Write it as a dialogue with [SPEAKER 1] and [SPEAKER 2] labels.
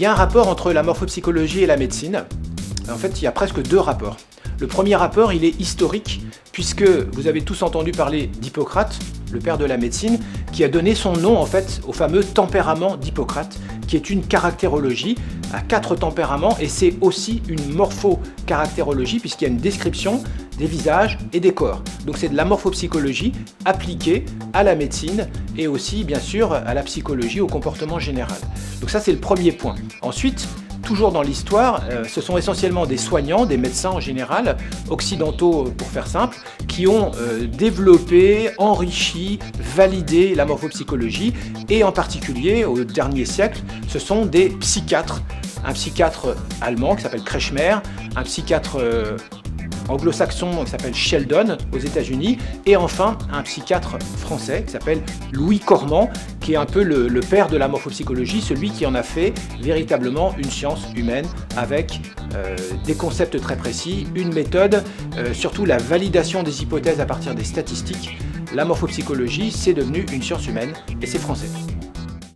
[SPEAKER 1] Il y a un rapport entre la morphopsychologie et la médecine. En fait, il y a presque deux rapports. Le premier rapport, il est historique, puisque vous avez tous entendu parler d'Hippocrate, le père de la médecine, qui a donné son nom en fait au fameux tempérament d'Hippocrate, qui est une caractérologie à 4 tempéraments, et c'est aussi une morphocaractérologie, puisqu'il y a une description des visages et des corps. Donc c'est de la morphopsychologie appliquée à la médecine et aussi bien sûr à la psychologie, au comportement général. Donc ça c'est le premier point. Ensuite, toujours dans l'histoire, ce sont essentiellement des soignants, des médecins en général, occidentaux pour faire simple, qui ont développé, enrichi, validé la morphopsychologie, et en particulier au dernier siècle, ce sont des psychiatres. Un psychiatre allemand qui s'appelle Kretschmer, un psychiatre anglo-saxon qui s'appelle Sheldon aux États-Unis, et enfin un psychiatre français qui s'appelle Louis Cormand, qui est un peu le père de la morphopsychologie, celui qui en a fait véritablement une science humaine avec des concepts très précis, une méthode, surtout la validation des hypothèses à partir des statistiques. La morphopsychologie, c'est devenu une science humaine et c'est français.